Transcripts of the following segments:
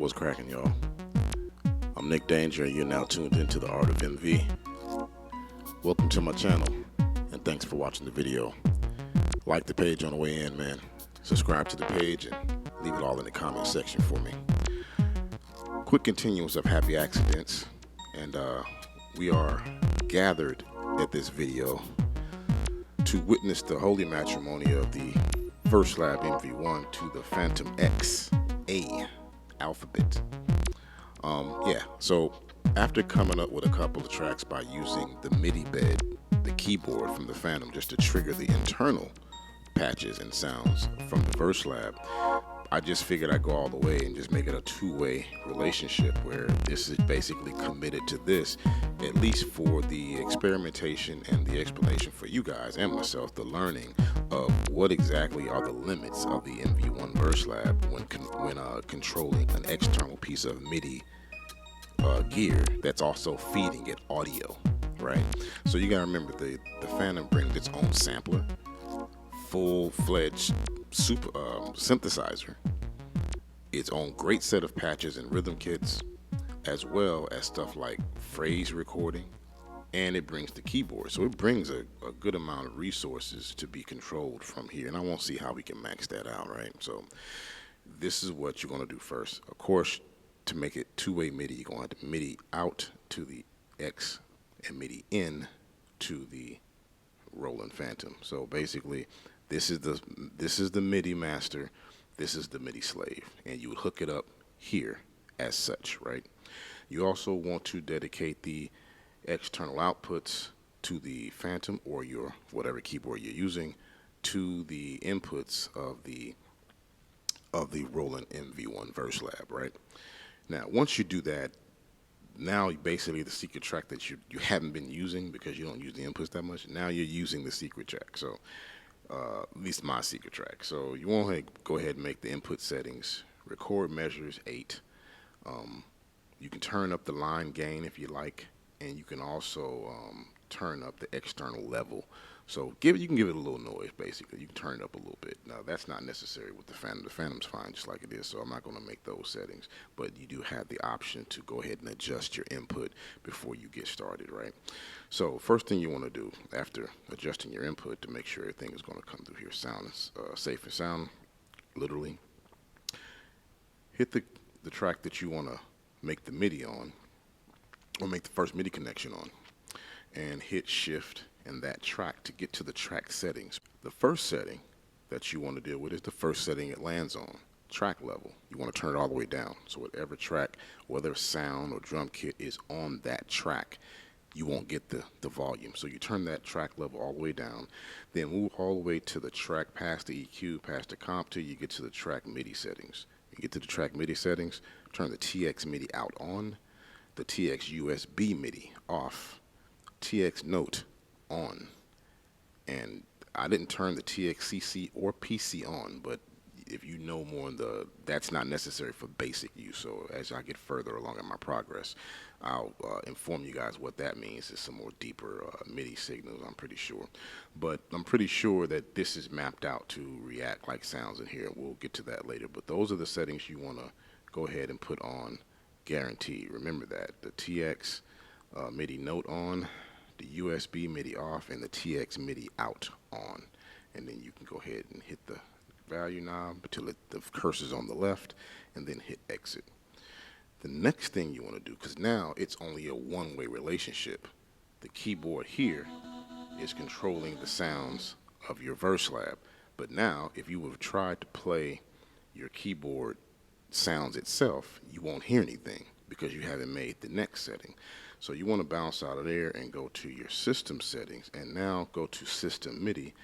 What's cracking, y'all? I'm Nick Danger, and you're now tuned into the Art of MV. Welcome to my channel, and thanks for watching the video. Like the page on the way in, man. Subscribe to the page, and leave it all in the comment section for me. Quick continuance of happy accidents, and we are gathered at this video to witness the holy matrimony of the Verselab MV-1 to the Phantom X-A alphabet. So after coming up with a couple of tracks by using the MIDI bed, the keyboard from the Phantom, just to trigger the internal patches and sounds from the Verselab, I just figured I'd go all the way and just make it a two-way relationship where this is basically committed to this, at least for the experimentation and the explanation for you guys and myself, the learning of what exactly are the limits of the MV-1 Verselab when controlling an external piece of MIDI gear that's also feeding it audio, right? So you gotta remember the Phantom brings its own sampler, full-fledged super synthesizer, its own great set of patches and rhythm kits, as well as stuff like phrase recording, and it brings the keyboard. So it brings a good amount of resources to be controlled from here, and I won't see how we can max that out, right? So this is what you're going to do first. Of course, to make it two-way MIDI, you're going to have to MIDI out to the X and MIDI in to the Roland Phantom. So basically, this is the MIDI master, this is the MIDI slave, and you would hook it up here as such, right? You also want to dedicate the external outputs to the Phantom or your whatever keyboard you're using to the inputs of the Roland MV-1 Verselab, right? Now, once you do that, now basically the secret track that you haven't been using because you don't use the inputs that much, now you're using the secret track. So at least my secret track. So you want to go ahead and make the input settings, record measures 8. You can turn up the line gain if you like, and you can also turn up the external level. So you can give it a little noise, basically. You can turn it up a little bit. Now, that's not necessary with the Phantom. The Phantom's fine just like it is, so I'm not going to make those settings. But you do have the option to go ahead and adjust your input before you get started, right? So first thing you want to do after adjusting your input to make sure everything is going to come through here safe and sound, literally, hit the track that you want to make the MIDI on, or make the first MIDI connection on, and hit shift and that track to get to the track settings. The first setting that you want to deal with is the first setting it lands on, track level. You want to turn it all the way down. So whatever track, whether sound or drum kit is on that track, you won't get the volume. So you turn that track level all the way down, then move all the way to the track past the EQ, past the comp till you get to the track MIDI settings. You get to the track MIDI settings, turn the TX MIDI out on, the TX USB MIDI off, TX note on, and I didn't turn the TXCC or PC on, but if you know more, that's not necessary for basic use. So as I get further along in my progress, I'll inform you guys what that means. It's some more deeper MIDI signals, I'm pretty sure. But I'm pretty sure that this is mapped out to react like sounds in here. We'll get to that later. But those are the settings you want to go ahead and put on guaranteed. Remember that. The TX MIDI note on, the USB MIDI off, and the TX MIDI out on. And then you can go ahead and hit the value knob until the cursor's on the left, and then hit exit. The next thing you want to do, because now it's only a one-way relationship, the keyboard here is controlling the sounds of your Verselab. But now, if you would have tried to play your keyboard sounds itself, you won't hear anything because you haven't made the next setting. So you want to bounce out of there and go to your system settings, and now go to system MIDI.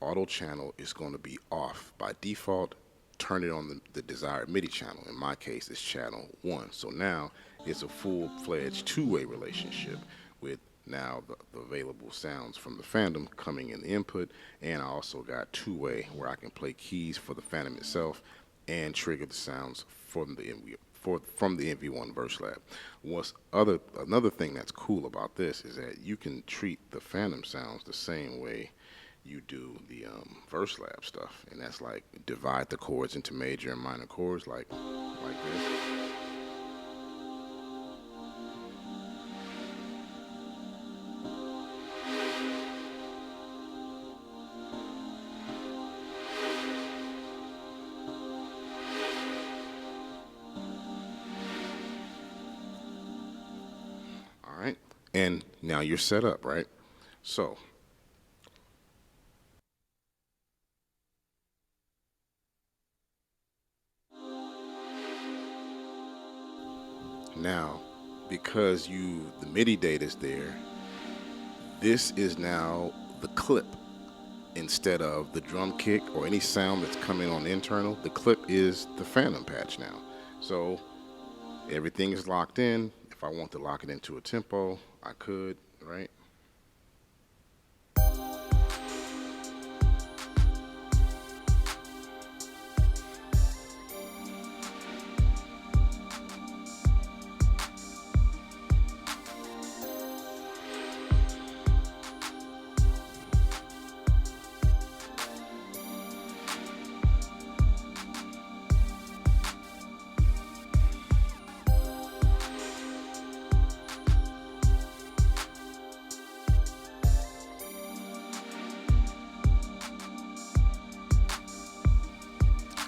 Auto channel is going to be off. By default, turn it on the desired MIDI channel. In my case, it's channel 1. So now it's a full-fledged two-way relationship with now the available sounds from the Phantom coming in the input, and I also got two-way where I can play keys for the Phantom itself and trigger the sounds from the MV-1 Verselab. Another thing that's cool about this is that you can treat the Phantom sounds the same way you do the Verselab stuff, and that's like divide the chords into major and minor chords like this. And now you're set up, right? So now, because the MIDI data is there, this is now the clip instead of the drum kick or any sound that's coming on internal. The clip is the phantom patch now. So everything is locked in. If I want to lock it into a tempo, I could, right?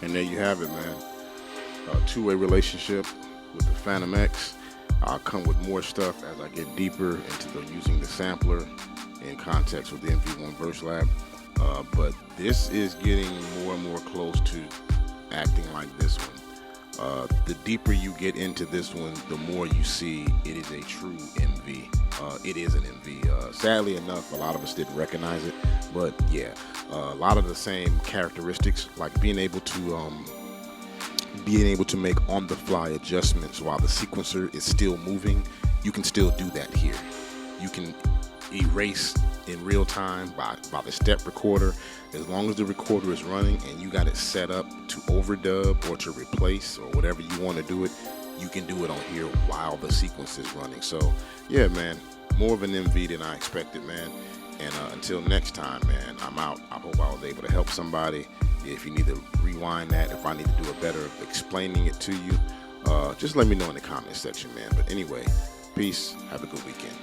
And there you have it, man. A two-way relationship with the Phantom X. I'll come with more stuff as I get deeper into using the sampler in context with the MV-1 Verselab. But this is getting more and more close to acting like this one. The deeper you get into this one, the more you see it is a true MV. It is an MV. Sadly enough, a lot of us didn't recognize it, but yeah, a lot of the same characteristics, like being able to make on-the-fly adjustments while the sequencer is still moving. You can still do that here. You can erase in real time by the step recorder, as long as the recorder is running and you got it set up to overdub or to replace or whatever you want to do it, you can do it on here while the sequence is running. So yeah, man, more of an MV than I expected, man. And until next time, man, I'm out. I hope I was able to help somebody. If you need to rewind that, if I need to do a better explaining it to you, just let me know in the comment section, man. But anyway, peace. Have a good weekend.